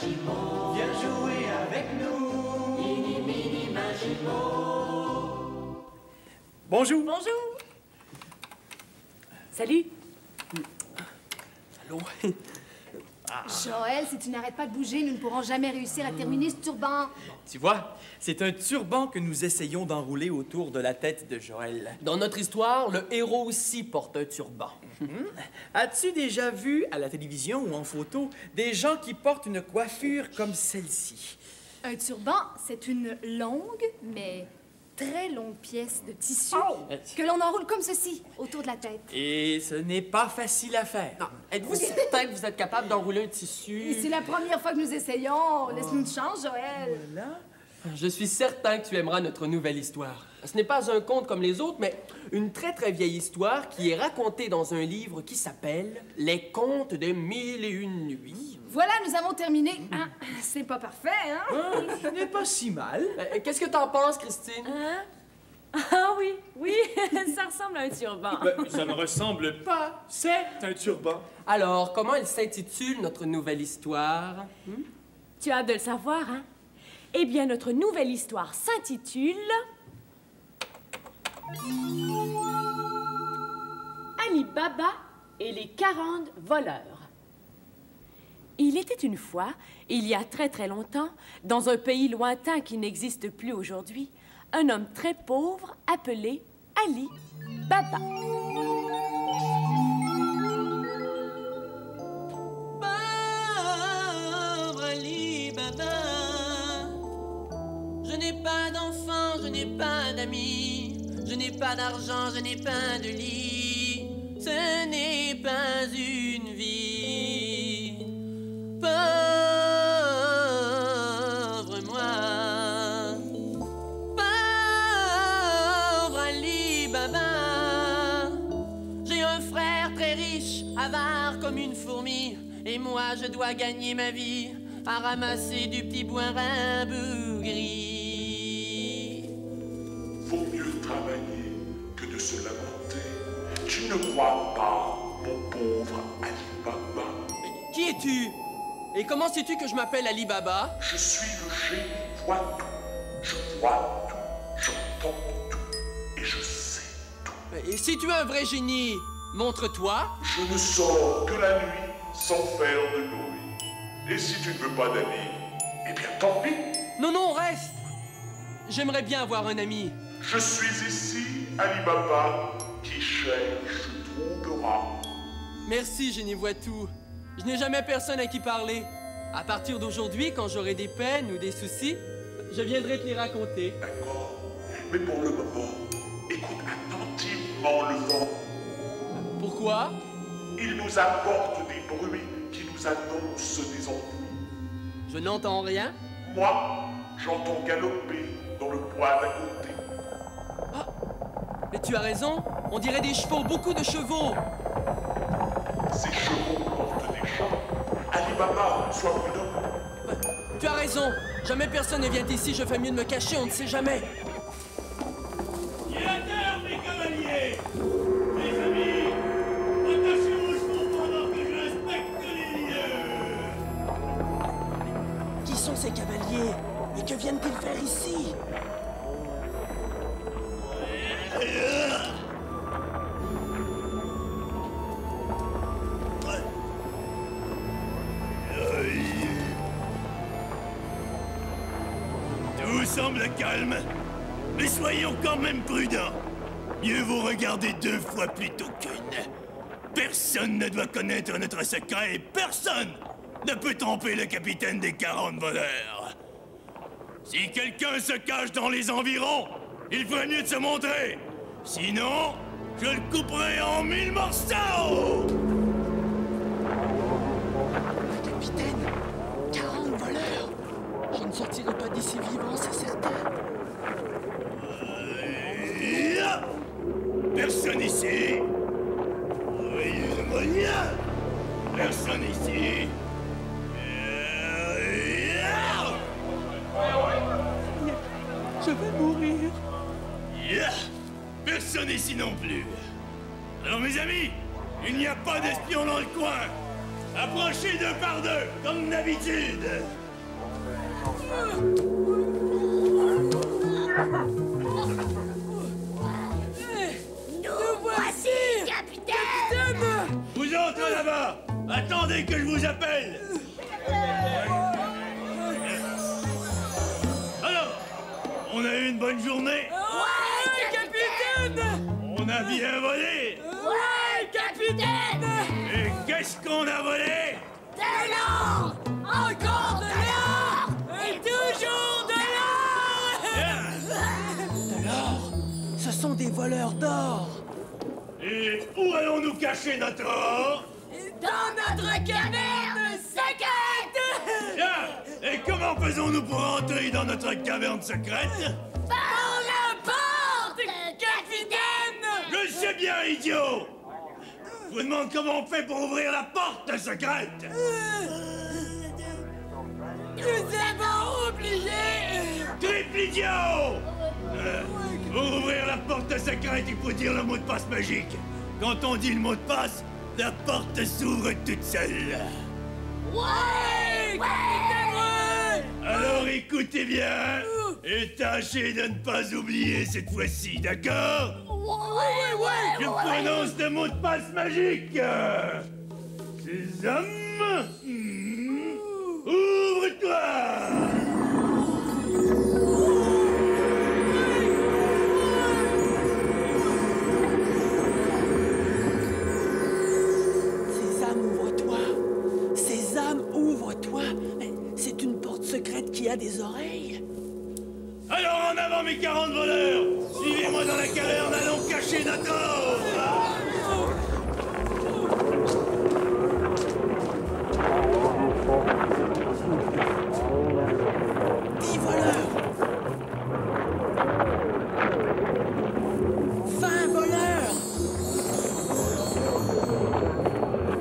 Magimo. Viens jouer avec nous. Mini, mini Magimo. Bonjour. Bonjour. Salut. Allô? Joël, si tu n'arrêtes pas de bouger, nous ne pourrons jamais réussir à terminer ce turban. Tu vois, c'est un turban que nous essayons d'enrouler autour de la tête de Joël. Dans notre histoire, le héros aussi porte un turban. As-tu déjà vu à la télévision ou en photo des gens qui portent une coiffure comme celle-ci? Un turban, c'est une longue, mais très longue pièce de tissu que l'on enroule comme ceci, autour de la tête. Et ce n'est pas facile à faire. Non, êtes-vous certain que vous êtes capable d'enrouler un tissu? C'est la première fois que nous essayons. Laisse-nous une chance, Joël. Voilà. Je suis certain que tu aimeras notre nouvelle histoire. Ce n'est pas un conte comme les autres, mais une très très vieille histoire qui est racontée dans un livre qui s'appelle Les Contes de Mille et Une Nuits. Voilà, nous avons terminé. Ah, c'est pas parfait, hein? Ce n'est pas si mal. Qu'est-ce que t'en penses, Christine? Ah oui, oui, ça ressemble à un turban. Ça ne ressemble pas, c'est un turban. Alors, comment elle s'intitule, notre nouvelle histoire? Tu as hâte de le savoir, hein? Eh bien, notre nouvelle histoire s'intitule... Ali Baba et les 40 voleurs. Il était une fois, il y a très très longtemps, dans un pays lointain qui n'existe plus aujourd'hui, un homme très pauvre appelé Ali Baba. Pauvre Ali Baba, je n'ai pas d'enfant, je n'ai pas d'amis, je n'ai pas d'argent, je n'ai pas de lit, ce n'est pas une vie. Pauvre moi, pauvre Ali Baba, j'ai un frère très riche, avare comme une fourmi, et moi je dois gagner ma vie à ramasser du petit bois rabougri. Vaut mieux travailler que de se lamenter. Tu ne crois pas, mon pauvre Ali Baba? Qui es-tu? Et comment sais-tu que je m'appelle Ali Baba? Je suis le génie vois tout. Je vois tout, j'entends tout et je sais tout. Et si tu es un vrai génie, montre-toi. Je ne sors que la nuit sans faire de bruit. Et si tu ne veux pas d'amis, eh bien tant pis. Non, non, reste. J'aimerais bien avoir un ami. Je suis ici, Ali Baba, qui cherche trouvera. Merci, Génie Vois-Tout. Je n'ai jamais personne à qui parler. À partir d'aujourd'hui, quand j'aurai des peines ou des soucis, je viendrai te les raconter. D'accord. Mais pour le moment, écoute attentivement le vent. Pourquoi? Il nous apporte des bruits qui nous annoncent des ennuis. Je n'entends rien. Moi, j'entends galoper dans le bois d'à côté. Ah, mais tu as raison. On dirait des chevaux, beaucoup de chevaux. Ces chevaux portent des chants. Ali Baba, sois prudent. Tu as raison. Jamais personne ne vient ici. Je fais mieux de me cacher, on ne sait jamais. Il est à terre, mes cavaliers! Mes amis, attachez-vous pendant que je respecte les lieux! Qui sont ces cavaliers? Et que viennent-ils faire ici? Tout semble calme, mais soyons quand même prudents. Mieux vaut regarder 2 fois plutôt qu'une. Personne ne doit connaître notre secret et personne ne peut tromper le capitaine des 40 voleurs. Si quelqu'un se cache dans les environs, il ferait mieux de se montrer. Sinon, je le couperai en 1000 morceaux! Capitaine, 40 voleurs. Je ne sortirai pas d'ici vivant, c'est certain. Personne ici. Personne ici. Je vais mourir. Personne ici non plus. Alors mes amis, il n'y a pas d'espion dans le coin. Approchez deux par deux, comme d'habitude. Nous voici, capitaine! Vous autres là-bas, attendez que je vous appelle. Alors, on a eu une bonne journée? Ouais, capitaine! On a bien volé? Ouais, capitaine! Et qu'est-ce qu'on a volé? De l'or! Encore de l'or! Et toujours de l'or! De l'or? Ce sont des voleurs d'or. Et où allons-nous cacher notre or? Dans notre caverne secrète! Tiens, et comment faisons-nous pour entrer dans notre caverne secrète? Par la porte, capitaine! Je sais bien, idiot! Je vous demande comment on fait pour ouvrir la porte secrète! Nous avons oublié! Triple idiot! Pour ouvrir la porte secrète, il faut dire le mot de passe magique. Quand on dit le mot de passe, la porte s'ouvre toute seule. Ouais! Capitaine! Alors écoutez bien et tâchez de ne pas oublier cette fois-ci, d'accord? Ouais! Je prononce le mot de passe magique. Ces hommes, ouvre-toi! C'est une porte secrète qui a des oreilles. Alors en avant mes 40 voleurs! Suivez-moi dans la caverne, allons cacher notre or! 10 voleurs! 20 voleurs!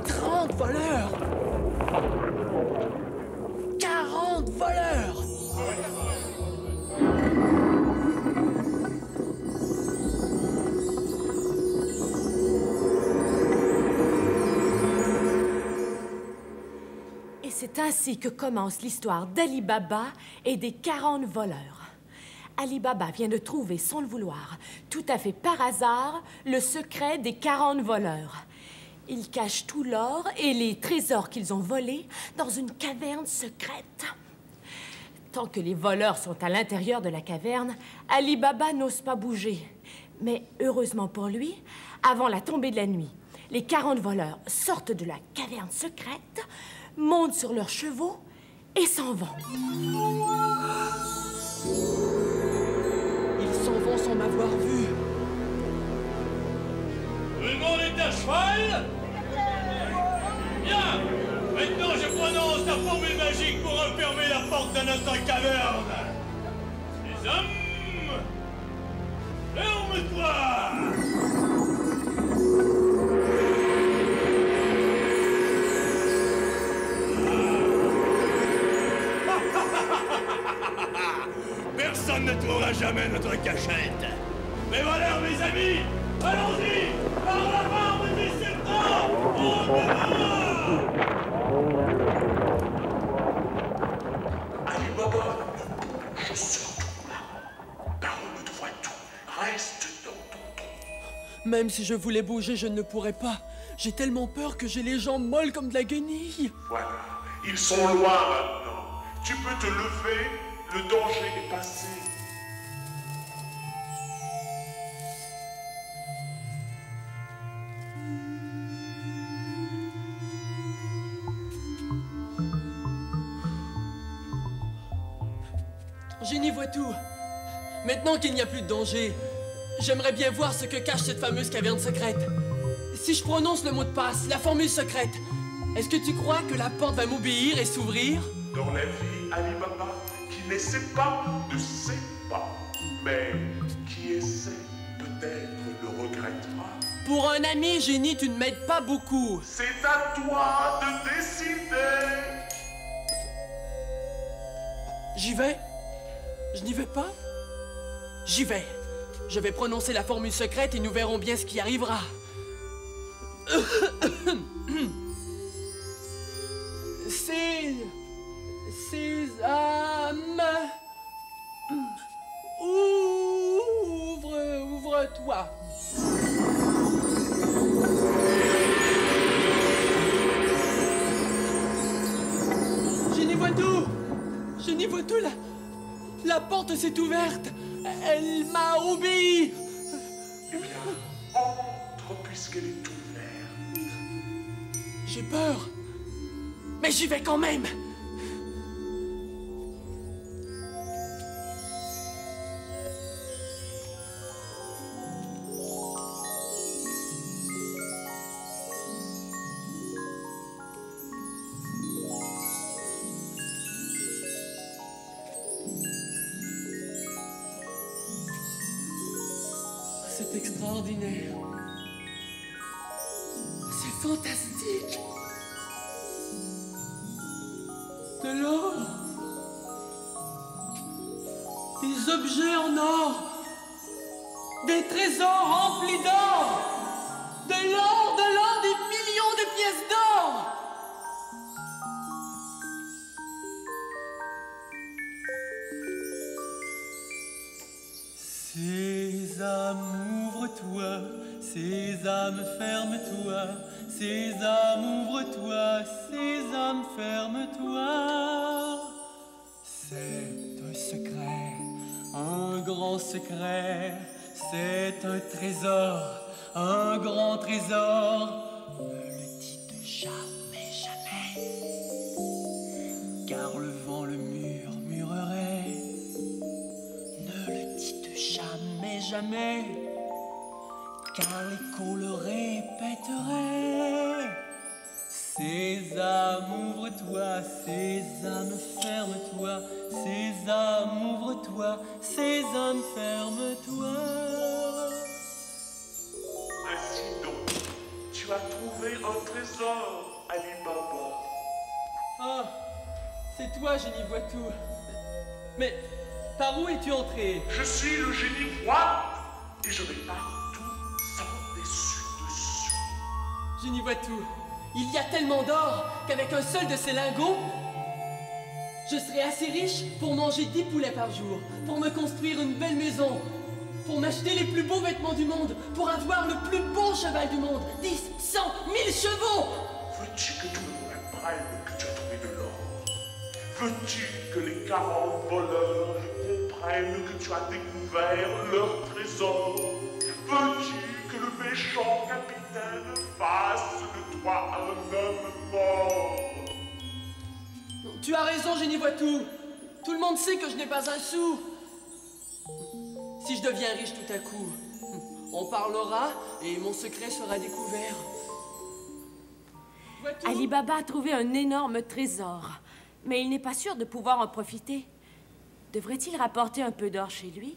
30 voleurs! 40 voleurs! Et c'est ainsi que commence l'histoire d'Ali Baba et des 40 voleurs. Ali Baba vient de trouver, sans le vouloir, tout à fait par hasard, le secret des 40 voleurs. Ils cachent tout l'or et les trésors qu'ils ont volés dans une caverne secrète. Tant que les voleurs sont à l'intérieur de la caverne, Ali Baba n'ose pas bouger. Mais heureusement pour lui, avant la tombée de la nuit, les 40 voleurs sortent de la caverne secrète, montent sur leurs chevaux et s'en vont. Ils s'en vont sans m'avoir vu. Tout le monde est à cheval? Bien! Maintenant, je prononce la formule magique pour refermer la porte de notre caverne. Les hommes, ferme-toi! Personne ne trouvera jamais notre cachette. Mais voilà, mes amis, allons-y! Par la barbe des serpents! Ali Baba, je sors tout là. Personne ne voit tout. Reste dans ton trou. Même si je voulais bouger, je ne le pourrais pas. J'ai tellement peur que j'ai les jambes molles comme de la guenille. Voilà, ils sont loin maintenant. Tu peux te lever, le danger est passé. Génie voit tout. Maintenant qu'il n'y a plus de danger, j'aimerais bien voir ce que cache cette fameuse caverne secrète. Si je prononce le mot de passe, la formule secrète, est-ce que tu crois que la porte va m'obéir et s'ouvrir? Dans la vie, Ali Baba, qui ne sait pas, ne sait pas. Mais qui essaie, peut-être le regrettera. Pour un ami, Génie, tu ne m'aides pas beaucoup. C'est à toi de décider. J'y vais? Je n'y vais pas? J'y vais. Je vais prononcer la formule secrète et nous verrons bien ce qui arrivera. Sésame, ouvre-toi. Génivoitou, la porte s'est ouverte. Elle m'a obéi. Eh bien, entre puisqu'elle est ouverte. J'ai peur, mais j'y vais quand même. C'est extraordinaire. C'est fantastique. De l'or. Des objets en or. Des trésors remplis d'or. De l'or, des millions de pièces d'or. Sésame, ouvre-toi, Sésame, ferme-toi, Sésame, ouvre-toi, Sésame, ferme-toi. C'est un secret, un grand secret, c'est un trésor, un grand trésor. Ne le dites jamais, jamais, car le vent le murmurerait. Ne le dites jamais, jamais, car l'écho le répéterait. Sésame, ouvre-toi, Sésame, ferme-toi, Sésame, ouvre-toi, Sésame, ferme-toi. Ainsi donc, tu as trouvé un trésor, Ali Baba. Ah, c'est toi, Génivoitou. Mais par où es-tu entré? Je suis le génie roi et je vais partout sans dessus. Génivoitou, il y a tellement d'or qu'avec un seul de ces lingots, je serai assez riche pour manger 10 poulets par jour, pour me construire une belle maison, pour m'acheter les plus beaux vêtements du monde, pour avoir le plus beau cheval du monde, 10, 100, 1000 chevaux. Veux-tu que tout le monde apprenne que tu as trouvé de l'or? Veux-tu que les 40 voleurs comprennent que tu as découvert leur trésor? Veux-tu que le méchant capitaine fasse de toi un homme mort? Tu as raison, Génivoitou. Tout le monde sait que je n'ai pas un sou. Si je deviens riche tout à coup, on parlera et mon secret sera découvert. Voitou? Ali Baba a trouvé un énorme trésor, mais il n'est pas sûr de pouvoir en profiter. Devrait-il rapporter un peu d'or chez lui?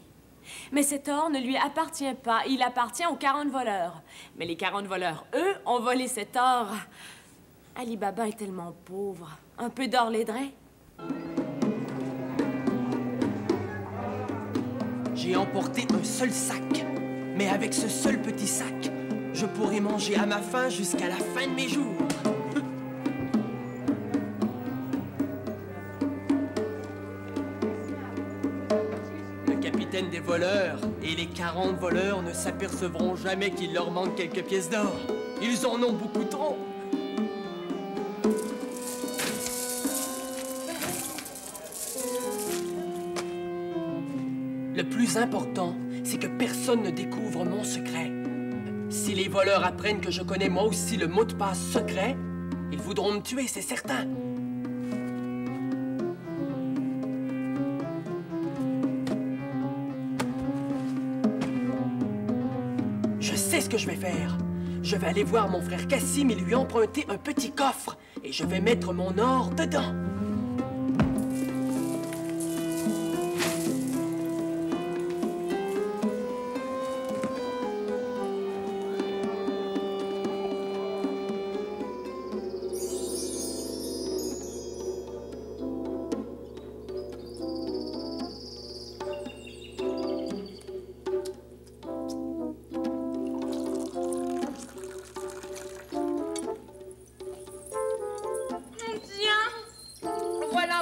Mais cet or ne lui appartient pas, il appartient aux 40 voleurs. Mais les 40 voleurs, eux, ont volé cet or. Ali Baba est tellement pauvre. Un peu d'or l'aiderait? J'ai emporté un seul sac, mais avec ce seul petit sac, je pourrai manger à ma faim jusqu'à la fin de mes jours. Le capitaine des voleurs et les 40 voleurs ne s'apercevront jamais qu'il leur manque quelques pièces d'or. Ils en ont beaucoup trop. Le plus important, c'est que personne ne découvre mon secret. Si les voleurs apprennent que je connais moi aussi le mot de passe secret, ils voudront me tuer, c'est certain. Je sais ce que je vais faire. Je vais aller voir mon frère Cassim et lui emprunter un petit coffre. Et je vais mettre mon or dedans.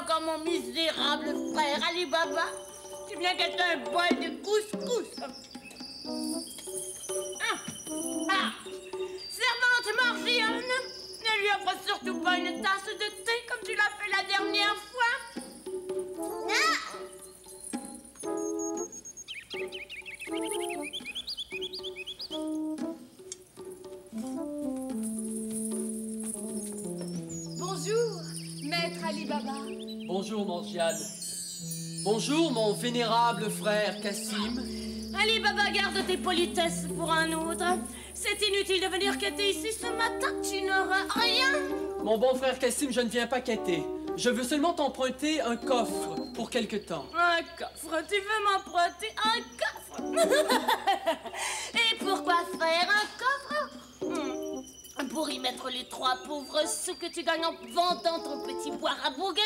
encore mon misérable frère Ali Baba? Tu viens qu'être un bol de couscous. Servante Morgiane, ne lui offre surtout pas une tasse de thé comme tu l'as fait la dernière fois. Bonjour, maître Ali Baba. Bonjour, Morgiane. Bonjour, mon vénérable frère Cassim. Ali Baba, garde tes politesses pour un autre. C'est inutile de venir quêter ici ce matin, tu n'auras rien. Mon bon frère Cassim, je ne viens pas quêter. Je veux seulement t'emprunter un coffre pour quelque temps. Un coffre? Tu veux m'emprunter un coffre? Et pourquoi faire un coffre? Pour y mettre les 3 pauvres sous que tu gagnes en vendant ton petit bois rabougri?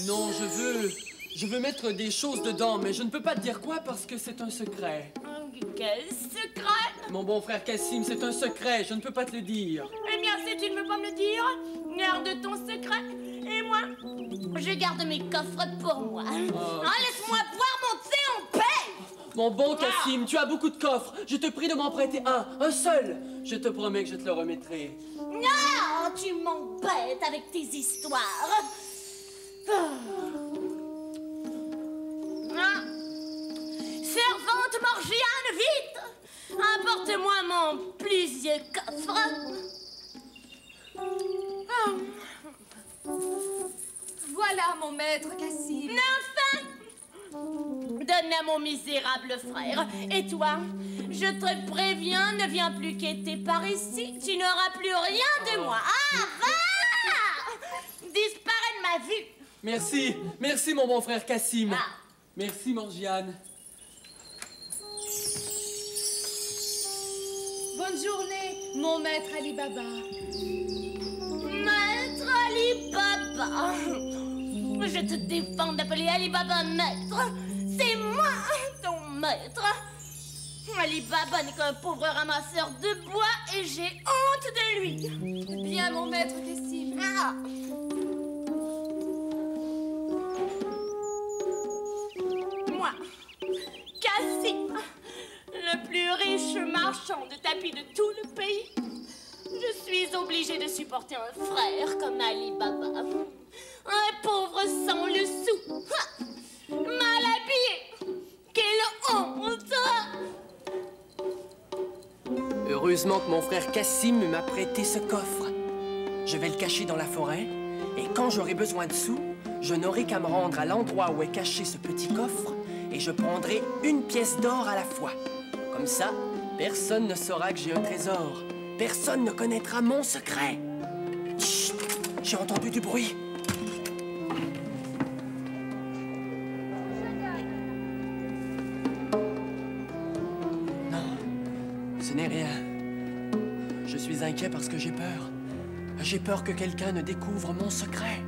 Non, je veux mettre des choses dedans, mais je ne peux pas te dire quoi parce que c'est un secret. Quel secret? Mon bon frère Cassim, c'est un secret, je ne peux pas te le dire. Eh bien, si tu ne veux pas me le dire, garde ton secret. Et moi, je garde mes coffres pour moi. Laisse-moi boire mon thé en paix. Mon bon Cassim, tu as beaucoup de coffres. Je te prie de m'en prêter un seul. Je te promets que je te le remettrai. Non, tu m'embêtes avec tes histoires. Servante Morgiane, vite! Apporte-moi mon plus vieux coffre. Voilà mon maître Cassim. Enfin! Donne à mon misérable frère. Et toi, je te préviens, ne viens plus quêter par ici. Tu n'auras plus rien de moi. Va! Disparais de ma vue. Merci mon bon frère Cassim. Merci Morgiane. Bonne journée, mon maître Ali Baba. Maître Ali Baba. Je te défends d'appeler Ali Baba maître. C'est moi, ton maître. Ali Baba n'est qu'un pauvre ramasseur de bois et j'ai honte de lui. Bien, mon maître Cassim. Moi, Cassim, le plus riche marchand de tapis de tout le pays, je suis obligée de supporter un frère comme Ali Baba. Un pauvre sans le sou. Mal habillé. Quelle honte! Heureusement que mon frère Cassim m'a prêté ce coffre. Je vais le cacher dans la forêt, et quand j'aurai besoin de sous, je n'aurai qu'à me rendre à l'endroit où est caché ce petit coffre, et je prendrai une pièce d'or à la fois. Comme ça, personne ne saura que j'ai un trésor. Personne ne connaîtra mon secret. Chut! J'ai entendu du bruit. Non, ce n'est rien. Je suis inquiet parce que j'ai peur. J'ai peur que quelqu'un ne découvre mon secret.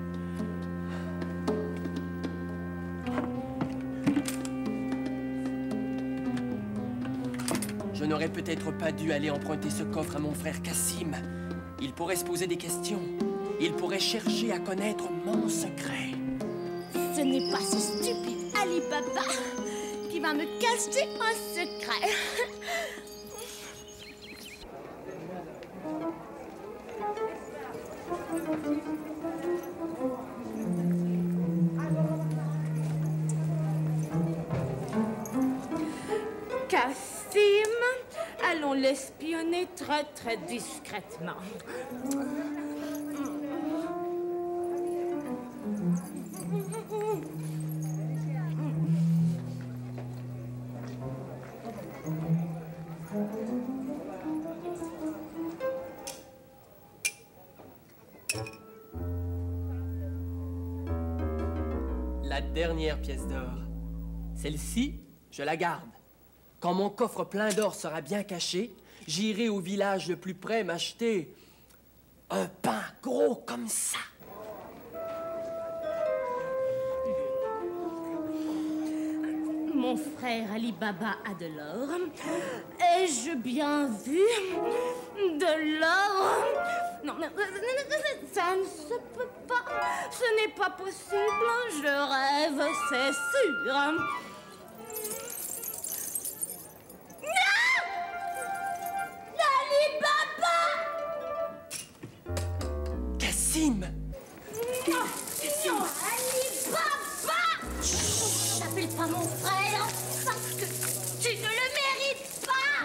Je n'aurais peut-être pas dû aller emprunter ce coffre à mon frère Cassim. Il pourrait se poser des questions. Il pourrait chercher à connaître mon secret. Ce n'est pas ce stupide Ali Baba qui va me cacher un secret. Cassim, allons l'espionner très très discrètement. La dernière pièce d'or. Celle-ci, je la garde. Quand mon coffre plein d'or sera bien caché, j'irai au village le plus près m'acheter un pain gros comme ça. Mon frère Ali Baba a de l'or. Ai-je bien vu de l'or? Non, mais ça ne se peut pas. Ce n'est pas possible, je rêve, c'est sûr. Non! Ali Baba! Cassim! Non, Ali Baba! N'appelle pas mon frère parce que tu ne le mérites pas!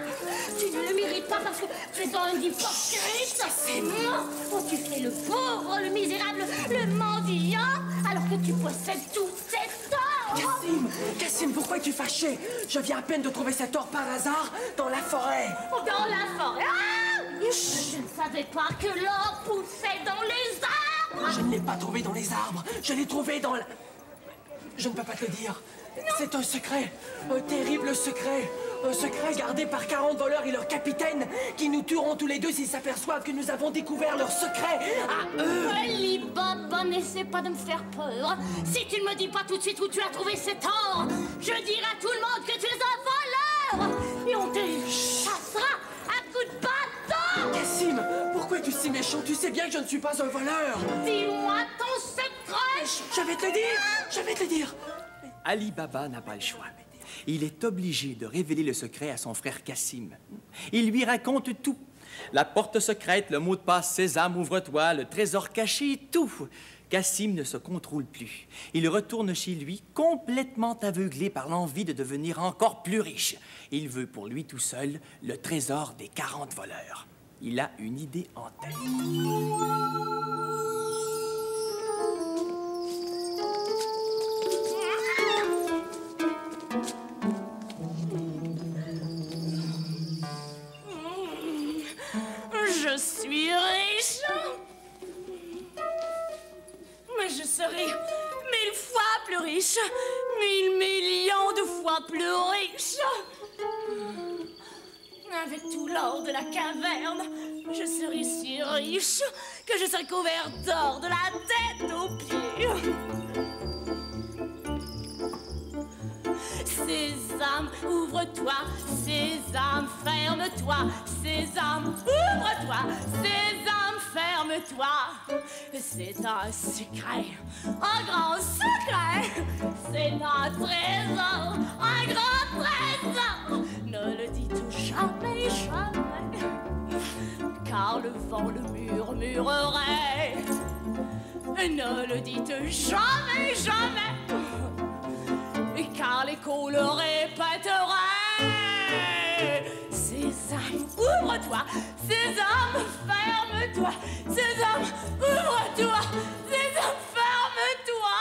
Tu ne le mérites pas parce que tu es un hypocrite! C'est moi! Oh, tu fais le pauvre, le misérable, le mendiant, alors que tu possèdes tous ces torts! Cassim, pourquoi es-tu fâché? Je viens à peine de trouver cet or par hasard dans la forêt. Dans la forêt? Ah! Je ne savais pas que l'or poussait dans les arbres! Je ne l'ai pas trouvé dans les arbres. Je l'ai trouvé dans la... Je ne peux pas te le dire. C'est un secret. Un terrible secret. Un secret gardé par 40 voleurs et leur capitaine qui nous tueront tous les deux s'ils s'aperçoivent que nous avons découvert leur secret à eux. Ali Baba, n'essaie pas de me faire peur. Si tu ne me dis pas tout de suite où tu as trouvé cet or, je dirai à tout le monde que tu es un voleur! Et on te chassera à coups de bâton! Cassim, pourquoi es-tu si méchant? Tu sais bien que je ne suis pas un voleur. Dis-moi ton secret! Je vais te le dire. Je vais te le dire. Ali Baba n'a pas le choix. Il est obligé de révéler le secret à son frère Cassim. Il lui raconte tout. La porte secrète, le mot de passe Sésame, ouvre-toi, le trésor caché, tout. Cassim ne se contrôle plus. Il retourne chez lui complètement aveuglé par l'envie de devenir encore plus riche. Il veut pour lui tout seul le trésor des 40 voleurs. Il a une idée en tête. Je suis riche. Mais je serai 1000 fois plus riche. 1000 millions de fois plus riche. Avec tout l'or de la caverne, je serai si riche que je serai couvert d'or de la tête aux pieds. Sésame, ouvre-toi, Sésame, ferme-toi, Sésame, ouvre-toi, Sésame, ferme-toi. C'est un secret, un grand secret, c'est un trésor, un grand trésor. Ne le dites jamais, jamais, car le vent le murmurerait. Ne le dites jamais, jamais, car l'écho le répéterait. Sésame, ouvre-toi, Sésame, ferme-toi, Sésame, ouvre-toi, Sésame, ferme-toi.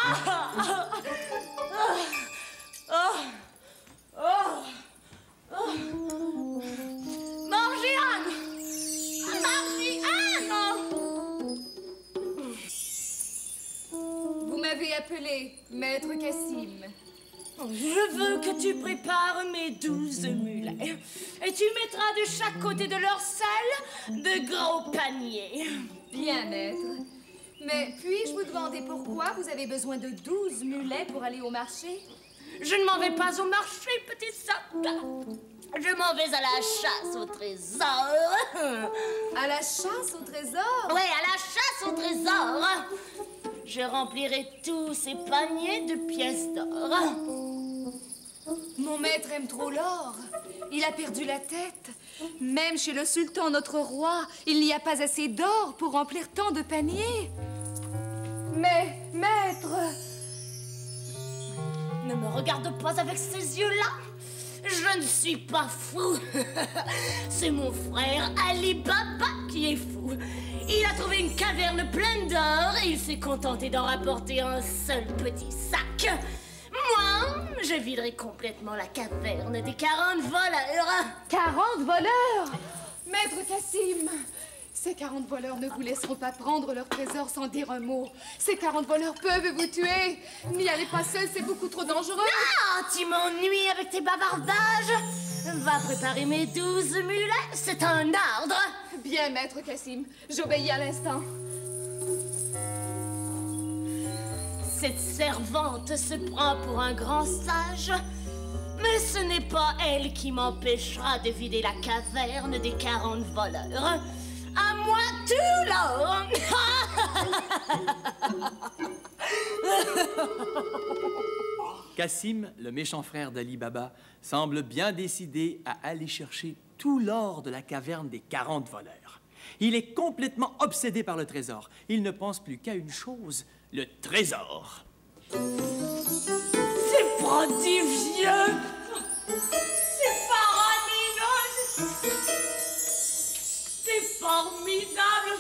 Morgiane! Morgiane! Vous m'avez appelé, Maître Cassim. Je veux que tu prépares mes 12 mulets et tu mettras de chaque côté de leur selle de gros paniers. Bien, maître. Mais puis-je vous demander pourquoi vous avez besoin de 12 mulets pour aller au marché? Je ne m'en vais pas au marché, petit soldat. Je m'en vais à la chasse au trésor. À la chasse au trésor? Oui, à la chasse au trésor. Je remplirai tous ces paniers de pièces d'or. Mon maître aime trop l'or. Il a perdu la tête. Même chez le sultan, notre roi, il n'y a pas assez d'or pour remplir tant de paniers. Mais, maître... Ne me regarde pas avec ces yeux-là. Je ne suis pas fou. C'est mon frère Ali Baba qui est fou. Il a trouvé une caverne pleine d'or et il s'est contenté d'en rapporter un seul petit sac. Moi, je viderai complètement la caverne des 40 voleurs. 40 voleurs? Maître Cassim, ces 40 voleurs ne vous laisseront pas prendre leur trésor sans dire un mot. Ces 40 voleurs peuvent vous tuer. N'y allez pas seul, c'est beaucoup trop dangereux. Ah, tu m'ennuies avec tes bavardages. Va préparer mes 12 mulets, c'est un ordre. Bien, Maître Cassim, j'obéis à l'instant. Cette servante se prend pour un grand sage, mais ce n'est pas elle qui m'empêchera de vider la caverne des 40 voleurs. À moi tout l'or. Cassim, le méchant frère d'Ali Baba, semble bien décidé à aller chercher tout l'or de la caverne des 40 voleurs. Il est complètement obsédé par le trésor. Il ne pense plus qu'à une chose, le trésor. C'est prodigieux! C'est faramineux! C'est formidable!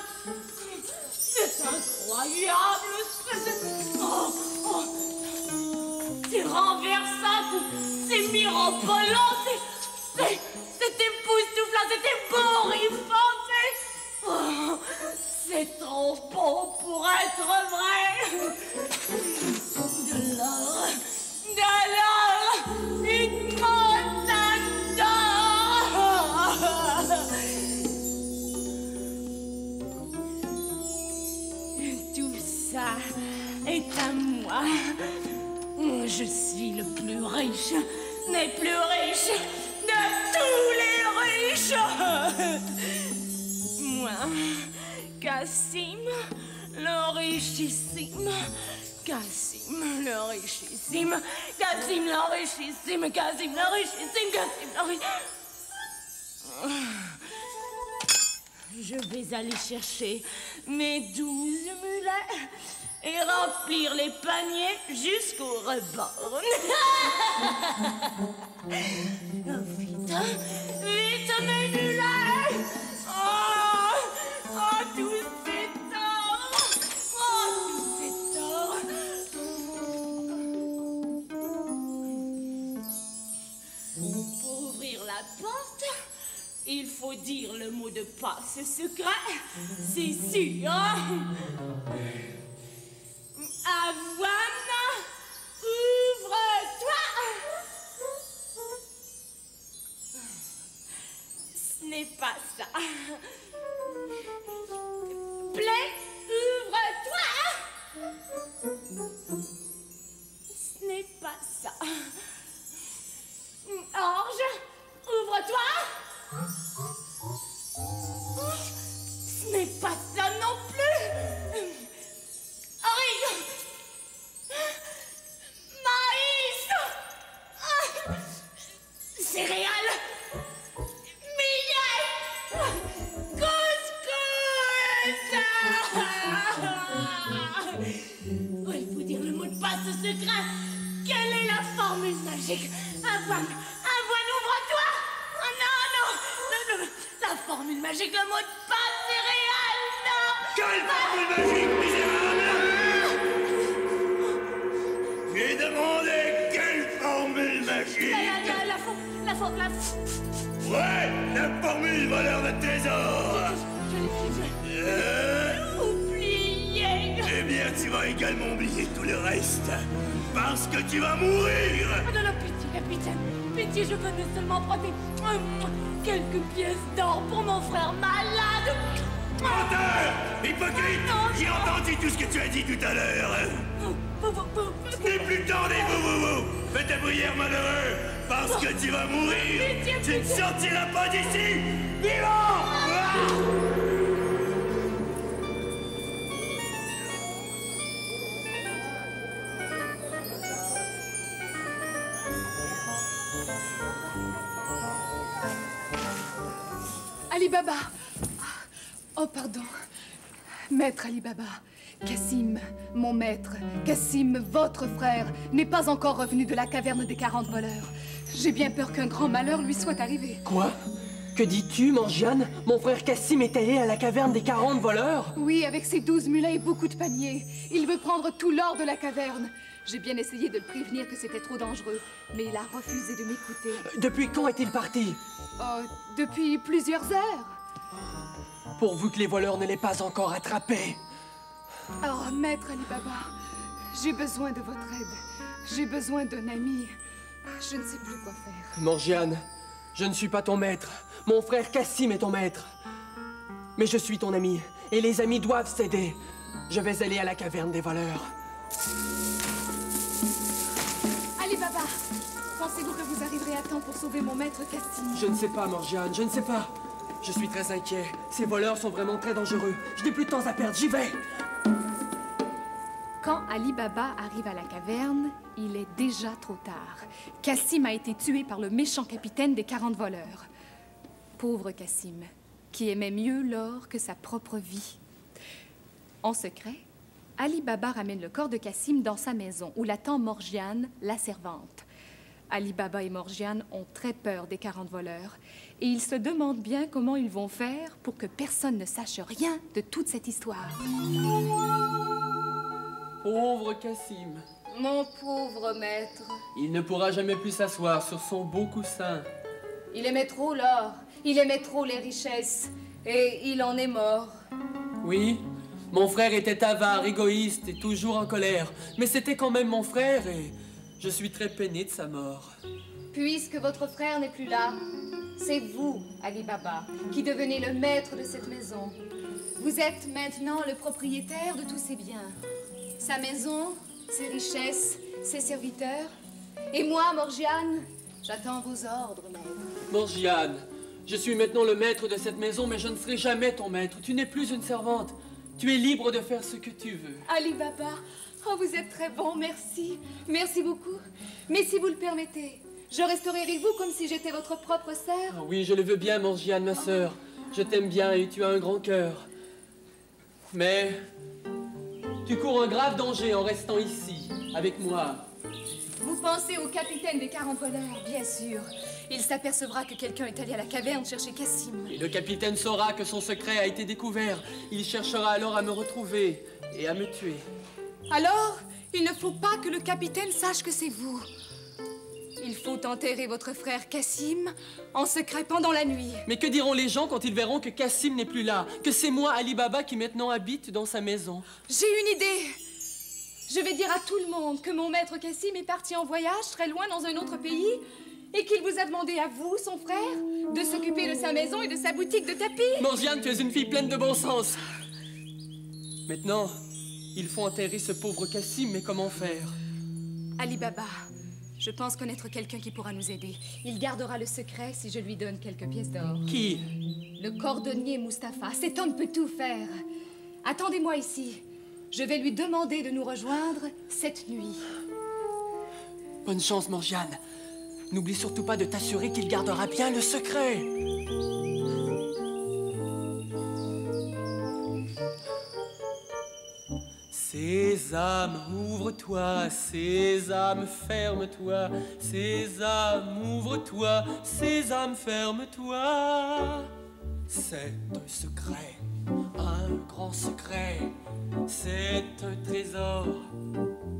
C'est incroyable! C'est renversant! C'est mirobolant! C'est époustouflant! C'est ébouriffant! C'est trop beau pour être vrai! De l'or! Une montagne d'or! Tout ça est à moi. Je suis le plus riche des plus riches de tous les riches. Moi, Cassim, le richissime. Cassim, le richissime. Cassim, le richissime. Cassim, le richissime. Cassim, le richissime. Je vais aller chercher mes 12 mulets et remplir les paniers jusqu'au rebord. Vite, vite mes mulets! Oh, tout cet or! Oh, tout cet or! Pour ouvrir la porte, il faut dire le mot de passe secret, c'est sûr. Avoine, ouvre-toi. Ce n'est pas ça. Blé, ouvre-toi. Ce n'est pas ça. Orge, ouvre-toi. Ce n'est pas ça non plus. Origue, maïs, céréales, millet, couscous. Il faut dire le mot de passe secret. Quelle est la formule magique? Avoine, ouvre-toi. Oh non, non, la formule magique, le mot de passe céréales, non. Quelle formule magique, misérable! J'ai demandé quelle formule magique! Ouais, la formule voleur de trésor! Oublié! Eh bien, tu vas également oublier tout le reste, parce que tu vas mourir! Oh non, non, pitié, capitaine! Pitié, je venais seulement prendre quelques pièces d'or pour mon frère malade! Menteur! Hypocrite! J'ai entendu tout ce que tu as dit tout à l'heure! Ce n'est plus temps des vous! Fais ta prière, malheureux! Parce que tu vas mourir! Tu ne sortiras pas d'ici! Vivant! Ali Baba! Oh, pardon. Maître Ali Baba, Cassim, mon maître, Cassim, votre frère, n'est pas encore revenu de la caverne des 40 voleurs. J'ai bien peur qu'un grand malheur lui soit arrivé. Quoi? Que dis-tu, Morgiane? Mon frère Cassim est allé à la caverne des 40 voleurs? Oui, avec ses 12 mulets et beaucoup de paniers. Il veut prendre tout l'or de la caverne. J'ai bien essayé de le prévenir que c'était trop dangereux, mais il a refusé de m'écouter. Depuis quand est-il parti? Oh, depuis plusieurs heures. Pourvu que les voleurs ne l'aient pas encore attrapé. Oh, maître Ali Baba, j'ai besoin de votre aide. J'ai besoin d'un ami. Je ne sais plus quoi faire. Morgiane, je ne suis pas ton maître. Mon frère Cassim est ton maître. Mais je suis ton ami, et les amis doivent s'aider. Je vais aller à la caverne des voleurs. Ali Baba, pensez-vous que vous arriverez à temps pour sauver mon maître Cassim? Je ne sais pas, Morgiane, je ne sais pas. Je suis très inquiet. Ces voleurs sont vraiment très dangereux. Je n'ai plus de temps à perdre, j'y vais. Ali Baba arrive à la caverne, il est déjà trop tard. Cassim a été tué par le méchant capitaine des 40 voleurs. Pauvre Cassim, qui aimait mieux l'or que sa propre vie. En secret, Ali Baba ramène le corps de Cassim dans sa maison, où l'attend Morgiane, la servante. Ali Baba et Morgiane ont très peur des 40 voleurs, et ils se demandent bien comment ils vont faire pour que personne ne sache rien de toute cette histoire. Pauvre Cassim. Mon pauvre maître. Il ne pourra jamais plus s'asseoir sur son beau coussin. Il aimait trop l'or, il aimait trop les richesses, et il en est mort. Oui, mon frère était avare, égoïste et toujours en colère. Mais c'était quand même mon frère et je suis très peiné de sa mort. Puisque votre frère n'est plus là, c'est vous, Ali Baba, qui devenez le maître de cette maison. Vous êtes maintenant le propriétaire de tous ses biens. Sa maison, ses richesses, ses serviteurs. Et moi, Morgiane, j'attends vos ordres, maître. Morgiane, je suis maintenant le maître de cette maison, mais je ne serai jamais ton maître. Tu n'es plus une servante. Tu es libre de faire ce que tu veux. Ali Baba, oh, vous êtes très bon, merci. Merci beaucoup. Mais si vous le permettez, je resterai avec vous comme si j'étais votre propre sœur. Ah oui, je le veux bien, Morgiane, ma sœur. Je t'aime bien et tu as un grand cœur. Mais tu cours un grave danger en restant ici, avec moi. Vous pensez au capitaine des 40 voleurs, bien sûr. Il s'apercevra que quelqu'un est allé à la caverne chercher Cassim. Et le capitaine saura que son secret a été découvert. Il cherchera alors à me retrouver et à me tuer. Alors, il ne faut pas que le capitaine sache que c'est vous. Il faut enterrer votre frère Cassim en secret pendant la nuit. Mais que diront les gens quand ils verront que Cassim n'est plus là? Que c'est moi, Ali Baba, qui maintenant habite dans sa maison? J'ai une idée. Je vais dire à tout le monde que mon maître Cassim est parti en voyage très loin dans un autre pays et qu'il vous a demandé à vous, son frère, de s'occuper de sa maison et de sa boutique de tapis. Morgiane, tu es une fille pleine de bon sens. Maintenant, il faut enterrer ce pauvre Cassim, mais comment faire? Ali Baba, je pense connaître quelqu'un qui pourra nous aider. Il gardera le secret si je lui donne quelques pièces d'or. Qui? Le cordonnier Mustapha. Cet homme peut tout faire. Attendez-moi ici. Je vais lui demander de nous rejoindre cette nuit. Bonne chance, Morgiane. N'oublie surtout pas de t'assurer qu'il gardera bien le secret. Sésame, ouvre-toi, Sésame, ferme-toi, Sésame, ouvre-toi, Sésame, ferme-toi. C'est un secret, un grand secret, c'est un trésor,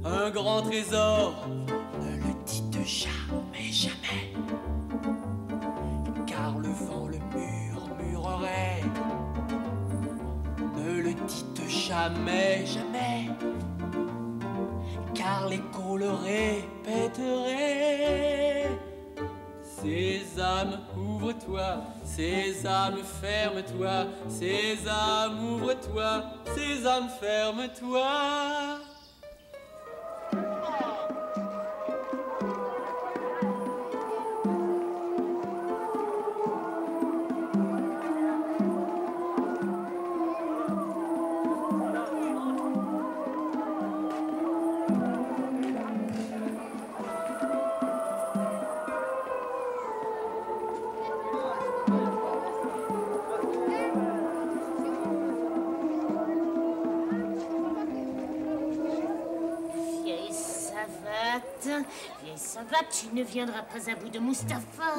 un grand trésor. Ne le dites jamais, jamais, car le vent le murmurerait. Ne le dites jamais, jamais, car l'écho le répéterait. Sésame, ouvre-toi, Sésame, ferme-toi, Sésame, ouvre-toi, Sésame, ferme-toi. Vieille savate, tu ne viendras pas à bout de Mustapha.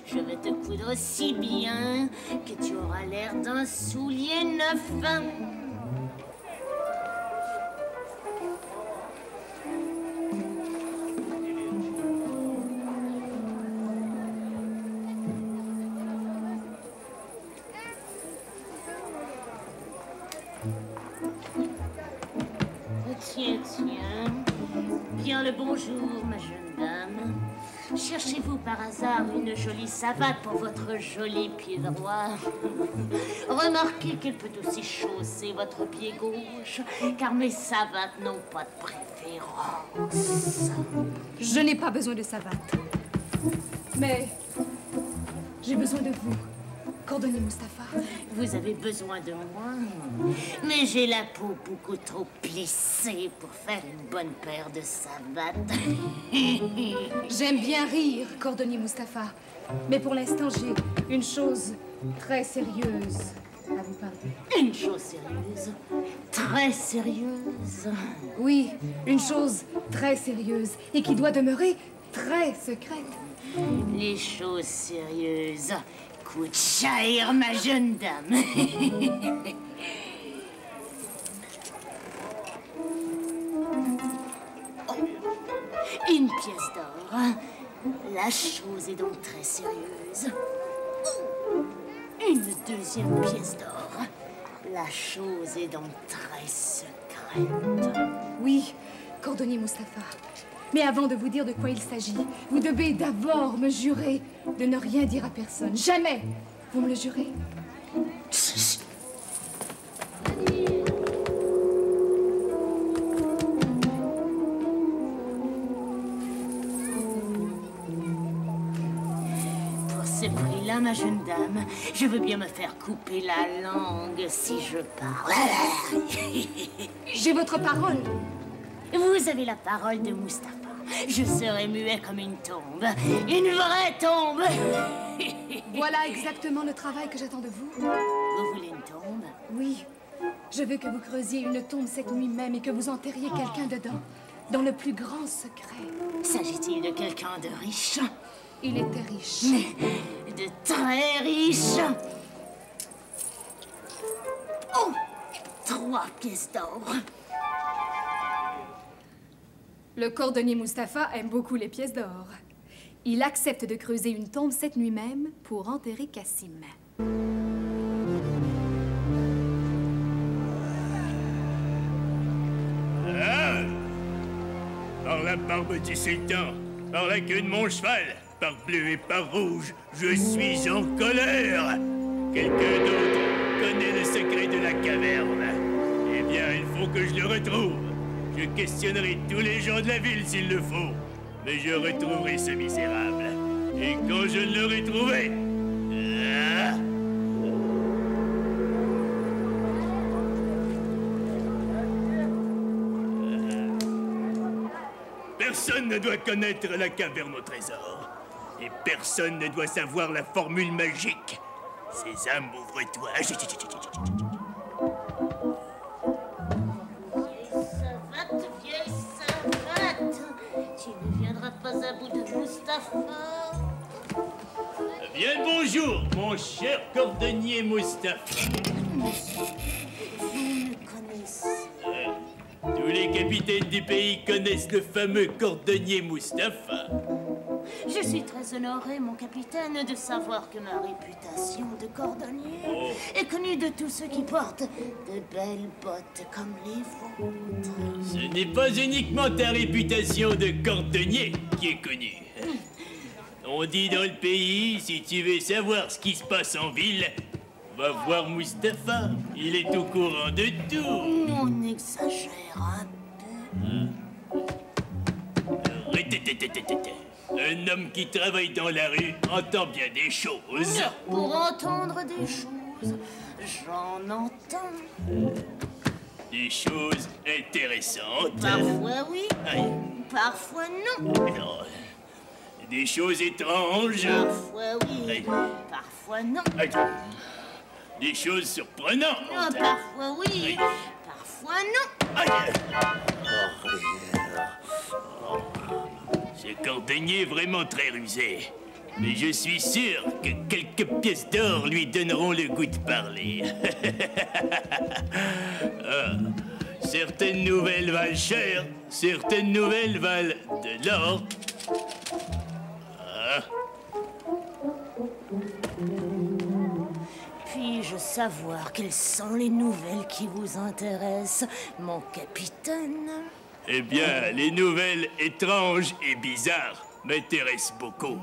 Je vais te coudre si bien que tu auras l'air d'un soulier neuf. Tiens, tiens. Bien le bonjour, ma jeune dame. Cherchez-vous par hasard une jolie savate pour votre joli pied droit? Remarquez qu'elle peut aussi chausser votre pied gauche, car mes savates n'ont pas de préférence. Je n'ai pas besoin de savate. Mais j'ai besoin de vous. Cordonnier Mustapha. Vous avez besoin de moi, mais j'ai la peau beaucoup trop plissée pour faire une bonne paire de savates. J'aime bien rire, Cordonnier Mustapha. Mais pour l'instant, j'ai une chose très sérieuse à vous parler. Une chose sérieuse, très sérieuse. Oui, une chose très sérieuse et qui doit demeurer très secrète. Les choses sérieuses coûtent cher, ma jeune dame. Oh, une pièce d'or. La chose est donc très sérieuse. Une deuxième pièce d'or. La chose est donc très secrète. Oui, Cordonnier Mustapha. Mais avant de vous dire de quoi il s'agit, vous devez d'abord me jurer de ne rien dire à personne. Jamais! Vous me le jurez? Pour ce prix-là, ma jeune dame, je veux bien me faire couper la langue si je parle. J'ai votre parole. Vous avez la parole de Mustapha. Je serai muet comme une tombe. Une vraie tombe. Voilà exactement le travail que j'attends de vous. Vous voulez une tombe? Oui. Je veux que vous creusiez une tombe cette nuit même et que vous enterriez quelqu'un dedans, dans le plus grand secret. S'agit-il de quelqu'un de riche? Il était riche. De très riche. Oh! 3 pièces d'or. Le cordonnier Mustapha aime beaucoup les pièces d'or. Il accepte de creuser une tombe cette nuit même pour enterrer Cassim. Ah! Par la barbe du sultan, par la queue de mon cheval, par bleu et par rouge, je suis en colère. Quelqu'un d'autre connaît le secret de la caverne. Eh bien, il faut que je le retrouve. Je questionnerai tous les gens de la ville s'il le faut. Mais je retrouverai ce misérable. Et quand je l'aurai trouvé... Ah! Personne ne doit connaître la caverne au trésor. Et personne ne doit savoir la formule magique. Sésame, ouvre-toi. Vieille savate, tu ne viendras pas à bout de Mustapha. Bien le bonjour, mon cher cordonnier Mustapha. Vous me connaissez. Tous les capitaines du pays connaissent le fameux cordonnier Mustapha. Je suis très honorée, mon capitaine, de savoir que ma réputation de cordonnier est connue de tous ceux qui portent de belles bottes comme les vôtres. Ce n'est pas uniquement ta réputation de cordonnier qui est connue. On dit dans le pays, si tu veux savoir ce qui se passe en ville, va voir Mustapha. Il est au courant de tout. On exagère un peu. Un homme qui travaille dans la rue entend bien des choses. Pour entendre des choses, j'en entends. Des choses intéressantes. Parfois oui, Aïe. parfois non. Non. Des choses étranges. Parfois oui, Aïe. parfois non. Aïe. Des choses surprenantes. Parfois oui, Aïe. parfois non. Aïe. Ce cordonnier est vraiment très rusé. Mais je suis sûr que quelques pièces d'or lui donneront le goût de parler. Ah, certaines nouvelles valent cher, certaines nouvelles valent de l'or. Ah. Puis-je savoir quelles sont les nouvelles qui vous intéressent, mon capitaine? Eh bien, les nouvelles étranges et bizarres m'intéressent beaucoup.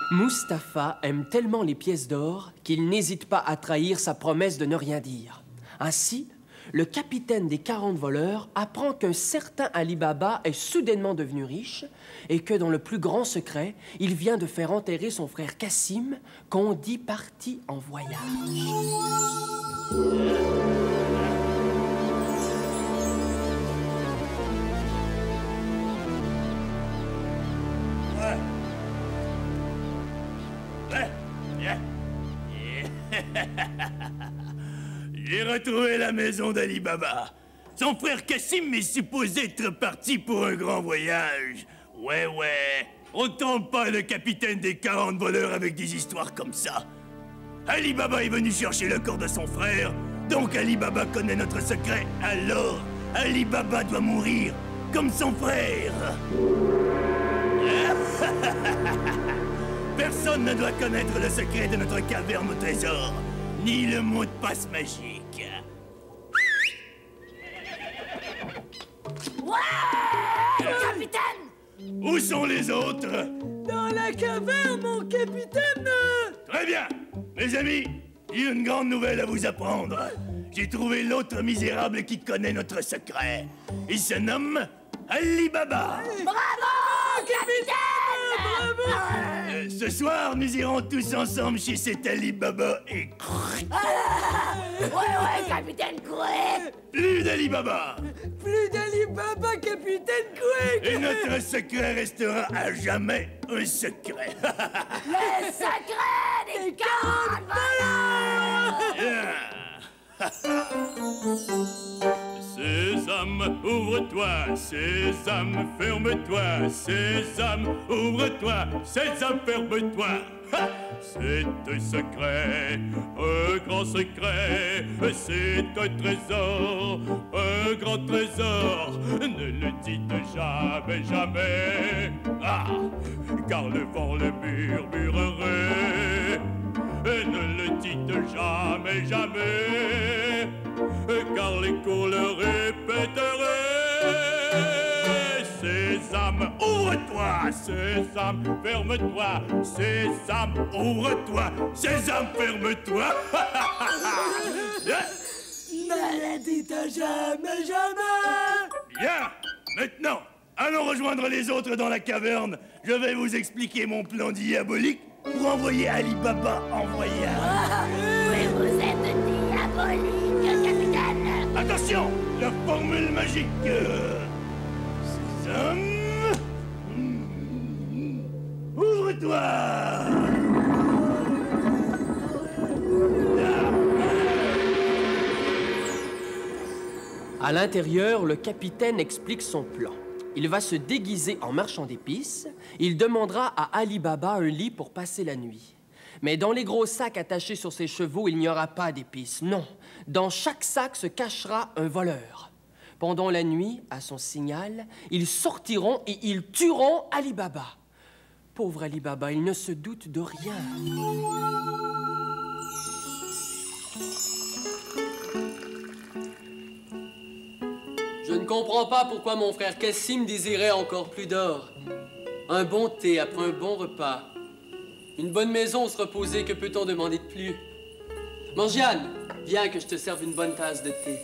Mustapha aime tellement les pièces d'or qu'il n'hésite pas à trahir sa promesse de ne rien dire. Ainsi, le capitaine des 40 voleurs apprend qu'un certain Ali Baba est soudainement devenu riche et que, dans le plus grand secret, il vient de faire enterrer son frère Cassim, qu'on dit parti en voyage. J'ai retrouvé la maison d'Ali Baba. Son frère Cassim est supposé être parti pour un grand voyage. Ouais. On tombe pas le capitaine des 40 voleurs avec des histoires comme ça. Ali Baba est venu chercher le corps de son frère, donc Ali Baba connaît notre secret. Alors, Ali Baba doit mourir, comme son frère. Personne ne doit connaître le secret de notre caverne au trésor, ni le mot de passe magique. Ouais! Capitaine! Où sont les autres? Dans la caverne, mon capitaine! Très bien. Mes amis, j'ai une grande nouvelle à vous apprendre. J'ai trouvé l'autre misérable qui connaît notre secret. Il se nomme Ali Baba. Bravo, capitaine! Bravo! Ce soir, nous irons tous ensemble chez cet Ali Baba et... Ouais, capitaine Coué! Plus d'Ali Baba! Plus d'Ali Baba, capitaine Quick! Et notre secret restera à jamais un secret. Le secret des 40 voleurs! Sésame, ouvre-toi, sésame, ferme-toi, sésame, ouvre-toi, sésame, ferme-toi. C'est un secret, un grand secret, c'est un trésor, un grand trésor. Ne le dites jamais, jamais, car le vent le murmurerait. Ne le dites jamais, jamais, car l'écho le répéterait. Sésame, ouvre-toi, sésame, ferme-toi, sésame, ouvre-toi, sésame, ferme-toi. Ne le dites jamais, jamais! Bien, maintenant, allons rejoindre les autres dans la caverne. Je vais vous expliquer mon plan diabolique pour envoyer Ali Baba en voyage. Oui, vous êtes diabolique, capitaine! Attention, la formule magique. Sésame, ouvre-toi. À l'intérieur, le capitaine explique son plan. Il va se déguiser en marchand d'épices. Il demandera à Ali Baba un lit pour passer la nuit. Mais dans les gros sacs attachés sur ses chevaux, il n'y aura pas d'épices. Non, dans chaque sac se cachera un voleur. Pendant la nuit, à son signal, ils sortiront et ils tueront Ali Baba. Pauvre Ali Baba, il ne se doute de rien. Je ne comprends pas pourquoi mon frère Cassim désirait encore plus d'or. Un bon thé après un bon repas. Une bonne maison où se reposer, que peut-on demander de plus? Morgiane, viens que je te serve une bonne tasse de thé.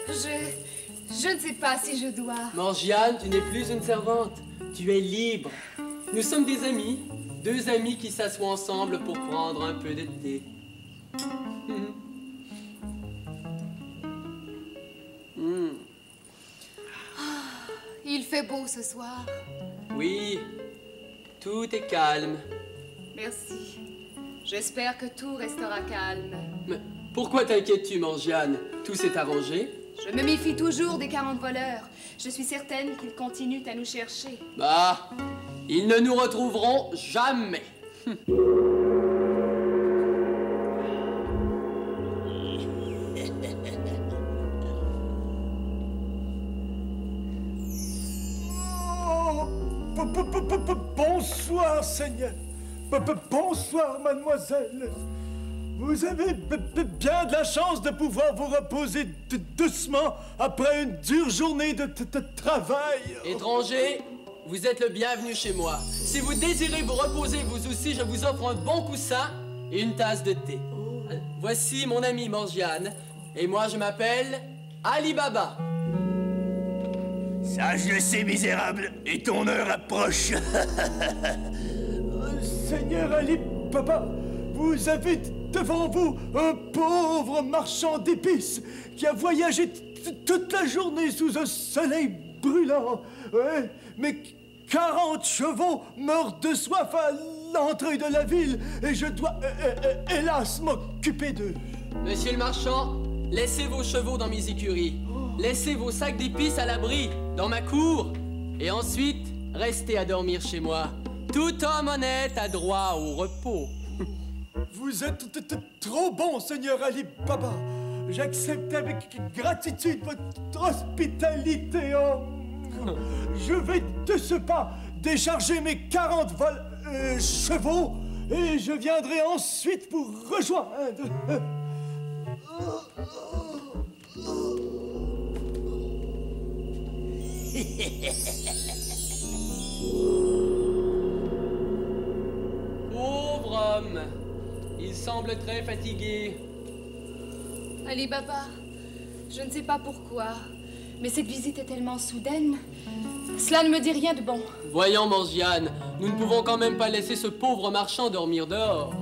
Je ne sais pas si je dois. Morgiane, tu n'es plus une servante. Tu es libre. Nous sommes des amis. Deux amis qui s'assoient ensemble pour prendre un peu de thé. Il fait beau ce soir. Oui, tout est calme. Merci. J'espère que tout restera calme. Mais pourquoi t'inquiètes-tu, Morgiane? Tout s'est arrangé? Je me méfie toujours des 40 voleurs. Je suis certaine qu'ils continuent à nous chercher. Bah, ils ne nous retrouveront jamais. Bonsoir, Seigneur. Bonsoir, mademoiselle. Vous avez bien de la chance de pouvoir vous reposer doucement après une dure journée de travail. Étranger, vous êtes le bienvenu chez moi. Si vous désirez vous reposer vous aussi, je vous offre un bon coussin et une tasse de thé. Voici mon amie Morgiane. Et moi, je m'appelle Ali Baba. Ça, je le sais, misérable, et ton heure approche. Seigneur Ali Baba, vous avez devant vous un pauvre marchand d'épices qui a voyagé toute la journée sous un soleil brûlant. Ouais, mais 40 chevaux meurent de soif à l'entrée de la ville et je dois, hélas, m'occuper d'eux. Monsieur le marchand, laissez vos chevaux dans mes écuries. Laissez vos sacs d'épices à l'abri, dans ma cour. Et ensuite, restez à dormir chez moi. Tout homme honnête a droit au repos. Vous êtes trop bon, Seigneur Ali Baba. J'accepte avec gratitude votre hospitalité. Je vais de ce pas décharger mes 40 chevaux et je viendrai ensuite pour rejoindre. Pauvre homme, il semble très fatigué. Ali Baba, je ne sais pas pourquoi, mais cette visite est tellement soudaine. Cela ne me dit rien de bon. Voyons, Morgiane, nous ne pouvons quand même pas laisser ce pauvre marchand dormir dehors.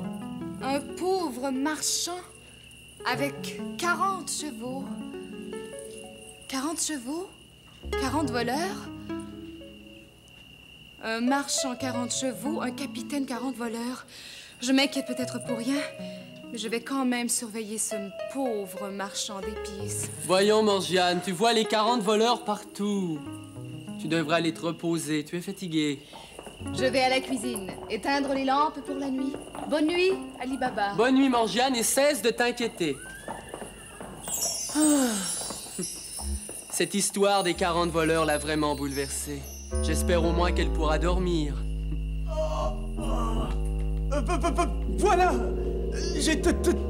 Un pauvre marchand avec 40 chevaux. 40 chevaux? 40 voleurs? Un marchand 40 chevaux, un capitaine 40 voleurs. Je m'inquiète peut-être pour rien, mais je vais quand même surveiller ce pauvre marchand d'épices. Voyons, Morgiane, tu vois les 40 voleurs partout. Tu devrais aller te reposer, tu es fatigué. Je vais à la cuisine, éteindre les lampes pour la nuit. Bonne nuit, Ali Baba. Bonne nuit, Morgiane, et cesse de t'inquiéter. Cette histoire des 40 voleurs l'a vraiment bouleversée. J'espère au moins qu'elle pourra dormir. Voilà! J'ai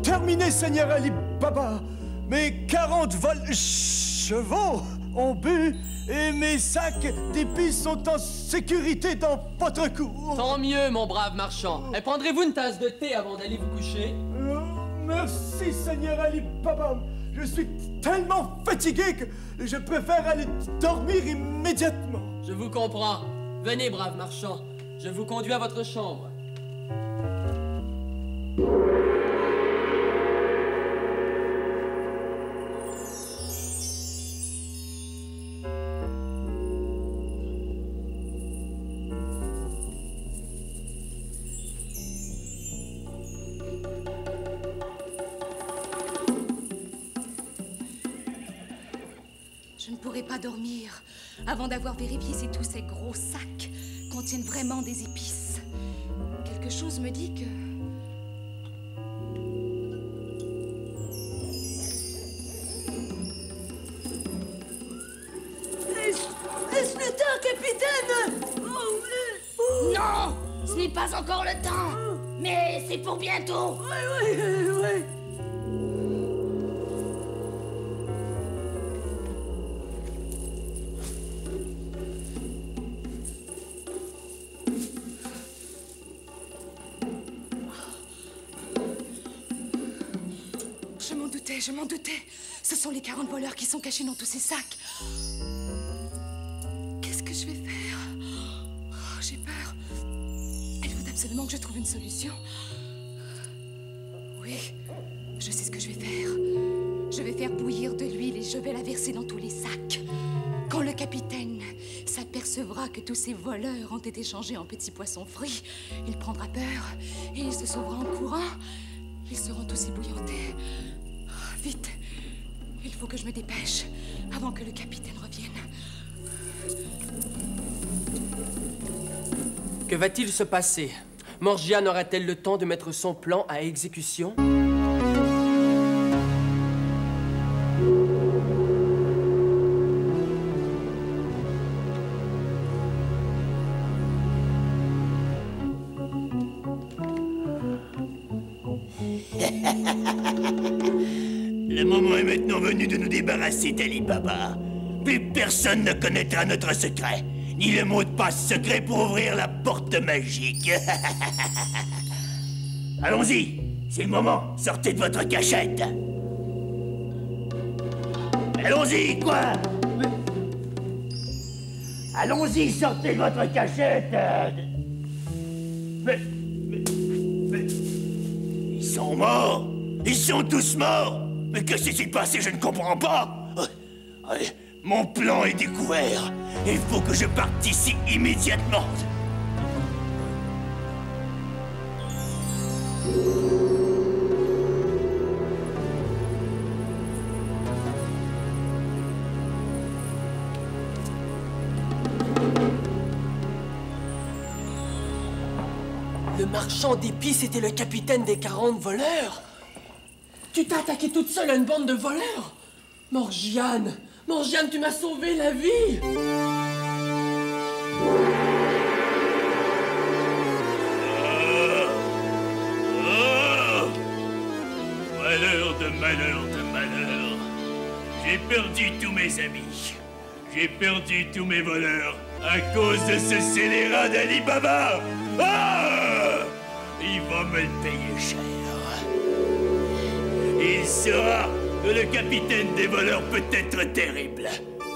terminé, Seigneur Ali Baba. Mes 40 chevaux ont bu et mes sacs d'épices sont en sécurité dans votre cour. Tant mieux, mon brave marchand. Et prendrez-vous une tasse de thé avant d'aller vous coucher? Merci, Seigneur Ali Baba. Je suis tellement fatigué que je préfère aller dormir immédiatement. Je vous comprends. Venez, brave marchand. Je vous conduis à votre chambre. Je ne pourrai pas dormir avant d'avoir vérifié si tous ces gros sacs contiennent vraiment des épices. Quelque chose me dit que... Est-ce le temps, capitaine? Non, ce n'est pas encore le temps. Mais c'est pour bientôt. Oui. Je m'en doutais. Ce sont les 40 voleurs qui sont cachés dans tous ces sacs. Qu'est-ce que je vais faire? Oh, j'ai peur. Il faut absolument que je trouve une solution. Oui, je sais ce que je vais faire. Je vais faire bouillir de l'huile et je vais la verser dans tous les sacs. Quand le capitaine s'apercevra que tous ces voleurs ont été changés en petits poissons frits, il prendra peur et il se sauvera en courant. Ils seront tous ébouillantés. Vite, il faut que je me dépêche avant que le capitaine revienne. Que va-t-il se passer? Morgiane aura-t-elle le temps de mettre son plan à exécution? Le moment est maintenant venu de nous débarrasser d'Ali Baba. Plus personne ne connaîtra notre secret, ni le mot de passe secret pour ouvrir la porte magique. Allons-y, c'est le moment, sortez de votre cachette. Allons-y, quoi? Allons-y, sortez de votre cachette. Mais... Ils sont morts. Ils sont tous morts. Mais qu'est-ce qui s'est passé? Je ne comprends pas. Allez, mon plan est découvert. Il faut que je parte d'ici immédiatement. Le marchand d'épices était le capitaine des 40 voleurs. Tu t'as attaqué toute seule à une bande de voleurs? Morgiane! Morgiane, tu m'as sauvé la vie! Malheur de malheur de malheur. J'ai perdu tous mes amis. J'ai perdu tous mes voleurs à cause de ce scélérat d'Ali Baba. Ah! Il va me le payer cher. Il saura que le capitaine des voleurs peut être terrible.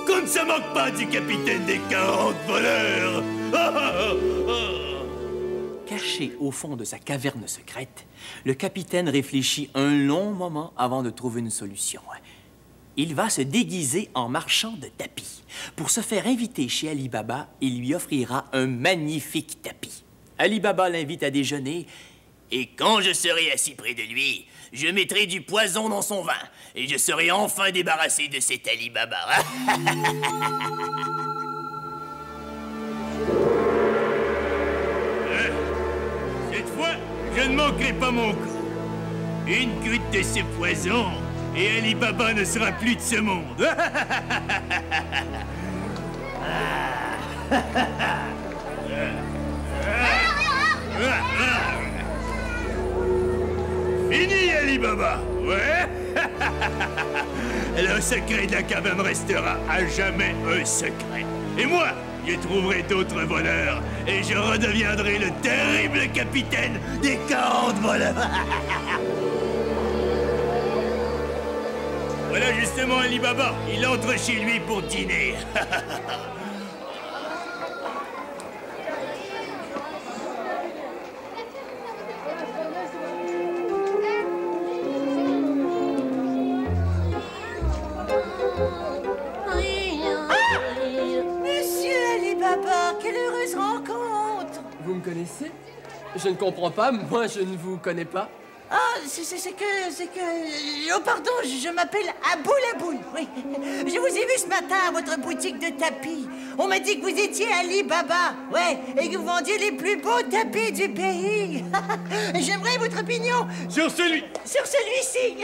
Qu'on ne se moque pas du capitaine des 40 voleurs. Ah, ah, ah. Caché au fond de sa caverne secrète, le capitaine réfléchit un long moment avant de trouver une solution. Il va se déguiser en marchand de tapis. Pour se faire inviter chez Ali Baba, il lui offrira un magnifique tapis. Ali Baba l'invite à déjeuner. Et quand je serai assis près de lui, je mettrai du poison dans son vin. Et je serai enfin débarrassé de cet Ali Baba. Cette fois, je ne manquerai pas mon coup. Une goutte de ce poison, et Ali Baba ne sera plus de ce monde. Fini, Ali Baba. Ouais. Le secret de la caverne restera à jamais un secret. Et moi, je trouverai d'autres voleurs et je redeviendrai le terrible capitaine des 40 voleurs. Voilà justement Ali Baba. Il entre chez lui pour dîner. Vous me connaissez? Je ne comprends pas, moi je ne vous connais pas. Ah, c'est que... Oh, pardon, je m'appelle Aboulaboul, oui. Je vous ai vu ce matin à votre boutique de tapis. On m'a dit que vous étiez Ali Baba, ouais, et que vous vendiez les plus beaux tapis du pays. J'aimerais votre opinion. Sur celui... Sur celui-ci.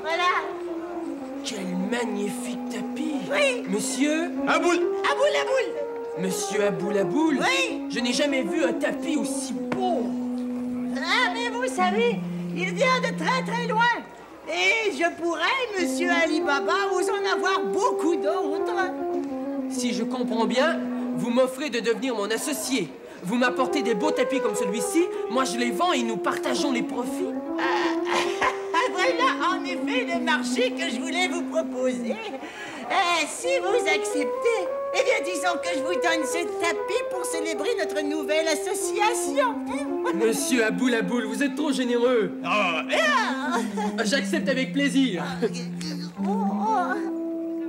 Voilà. Quel magnifique tapis! Oui! Monsieur? Aboulaboul! Monsieur Aboulaboul? Oui! Je n'ai jamais vu un tapis aussi beau! Ah, mais vous savez, il vient de très très loin. Et je pourrais, monsieur Ali Baba, vous en avoir beaucoup d'autres. Si je comprends bien, vous m'offrez de devenir mon associé. Vous m'apportez des beaux tapis comme celui-ci, moi je les vends et nous partageons les profits. Voilà en effet le marché que je voulais vous proposer. Si vous acceptez, eh bien disons que je vous donne ce tapis pour célébrer notre nouvelle association. Monsieur Aboulaboul, vous êtes trop généreux. J'accepte avec plaisir.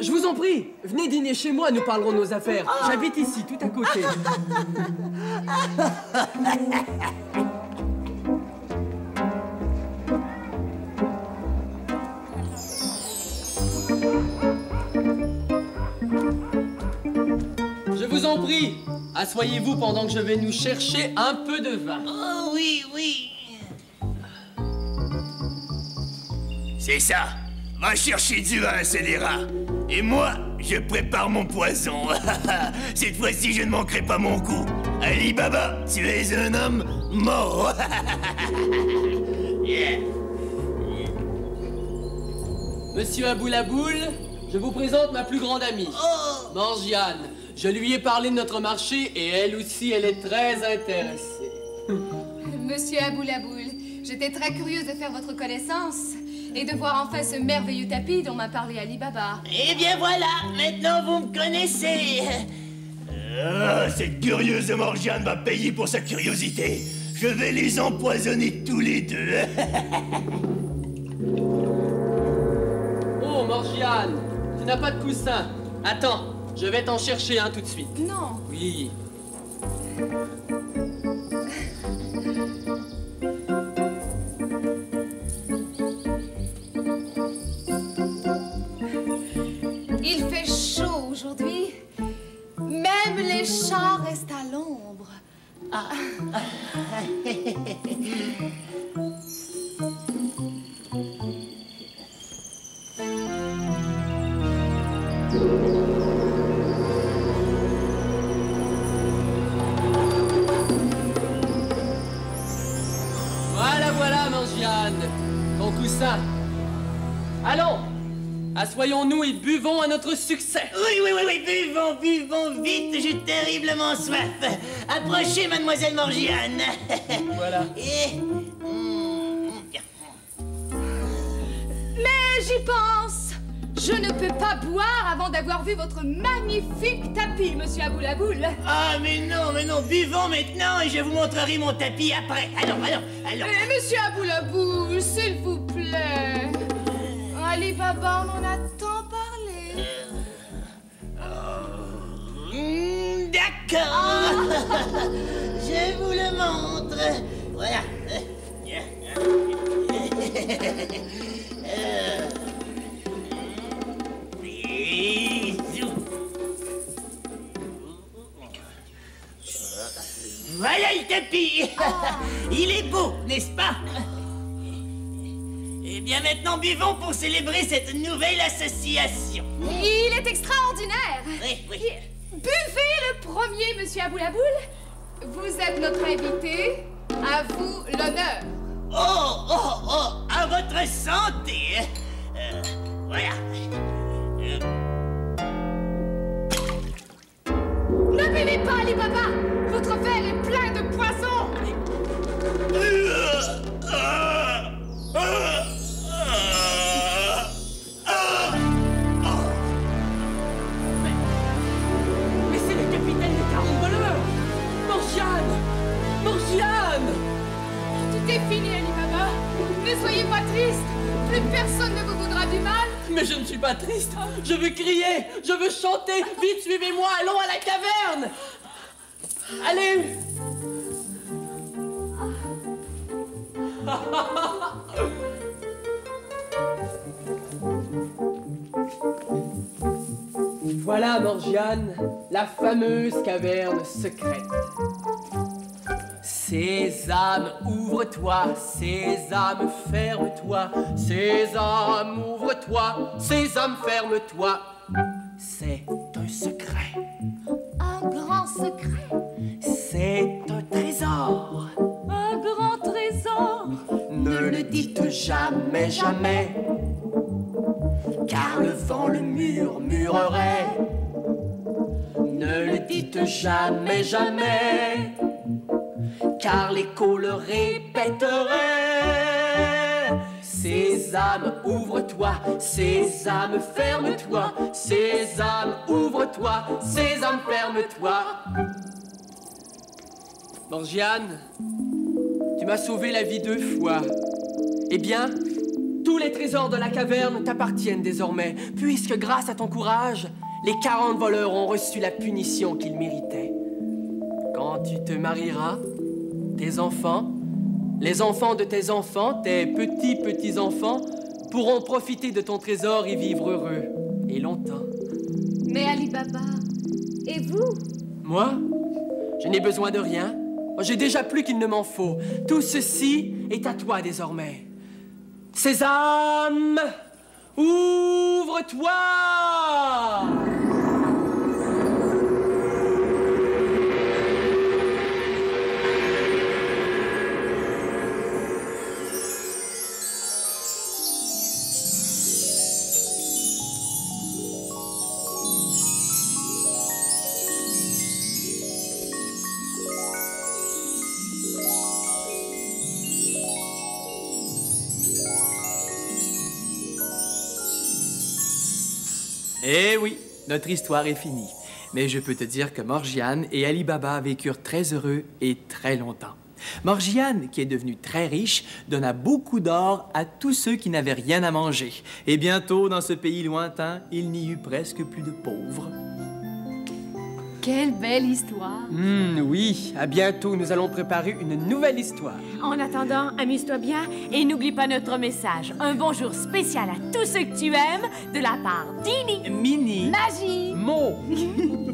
Je vous en prie, venez dîner chez moi, nous parlerons de nos affaires. J'habite ici, tout à côté. Je vous en prie, asseyez-vous pendant que je vais nous chercher un peu de vin. Oh oui, oui. C'est ça. Va chercher du vin, scélérat. Et moi, je prépare mon poison. Cette fois-ci, je ne manquerai pas mon coup. Ali Baba, tu es un homme mort. Yeah. Monsieur Aboulaboul, je vous présente ma plus grande amie, Morgiane. Je lui ai parlé de notre marché et elle aussi, elle est très intéressée. Monsieur Aboulaboul, j'étais très curieuse de faire votre connaissance. et de voir enfin ce merveilleux tapis dont m'a parlé Ali Baba. Eh bien voilà, maintenant vous me connaissez. Ah, cette curieuse Morgiane va payer pour sa curiosité. Je vais les empoisonner tous les deux. Oh, Morgiane, tu n'as pas de coussin. Attends, je vais t'en chercher un tout de suite. Non. Oui. Il fait chaud aujourd'hui. Même les chats restent à l'ombre. Ah. Voilà, Morgiane, ton coussin. Allons, assoyons-nous et buvons à notre succès. Oui, buvons vite, j'ai terriblement soif. Approchez, mademoiselle Morgiane. Voilà. Mais j'y pense. Je ne peux pas boire avant d'avoir vu votre magnifique tapis, monsieur Aboulaboul. Ah, mais non, buvons maintenant et je vous montrerai mon tapis après. Allons. Monsieur Aboulaboul, s'il vous plaît. Ali Baba m'en a tant parlé. D'accord. Je vous le montre. Voilà. Voilà le tapis. Il est beau, n'est-ce pas? Eh bien maintenant buvons pour célébrer cette nouvelle association. Il est extraordinaire. Oui. Buvez le premier, monsieur Aboulaboul. Vous êtes notre invité. À vous l'honneur. Oh, à votre santé. Voilà. Ne buvez pas, Ali Baba. Votre verre est plein de poison. Mais c'est le capitaine des 40 voleurs. Morgiane. Tout est fini, Ali Baba. Ne soyez pas triste. Plus personne ne vous voudra du mal. Mais je ne suis pas triste. Je veux crier, je veux chanter. Vite, suivez-moi, allons à la caverne. Allez. Voilà, Morgiane, la fameuse caverne secrète. Sésame, ouvre-toi, sésame, ferme-toi, sésame, ouvre-toi, sésame, ferme-toi. C'est un secret. Un grand secret. C'est un trésor. Un grand trésor. Ne le dites jamais, jamais, car le vent le murmurerait. Ne le dites jamais, jamais, car l'écho le répéterait. Sésame, ouvre-toi, sésame, ferme-toi, sésame, ouvre-toi, sésame, ferme-toi. Morgiane, tu m'as sauvé la vie 2 fois. Eh bien, tous les trésors de la caverne t'appartiennent désormais, puisque grâce à ton courage, les 40 voleurs ont reçu la punition qu'ils méritaient. Quand tu te marieras, tes enfants, les enfants de tes enfants, tes petits-petits-enfants, pourront profiter de ton trésor et vivre heureux, et longtemps. Mais Ali Baba, et vous? Moi, je n'ai besoin de rien. J'ai déjà plus qu'il ne m'en faut. Tout ceci est à toi désormais. Sésame, ouvre-toi! Eh oui, notre histoire est finie. Mais je peux te dire que Morgiane et Ali Baba vécurent très heureux et très longtemps. Morgiane, qui est devenue très riche, donna beaucoup d'or à tous ceux qui n'avaient rien à manger. Et bientôt, dans ce pays lointain, il n'y eut presque plus de pauvres. Quelle belle histoire! Oui, à bientôt, nous allons préparer une nouvelle histoire. En attendant, amuse-toi bien et n'oublie pas notre message. Un bonjour spécial à tous ceux que tu aimes de la part d'Ini, Mini, Magie, Mo.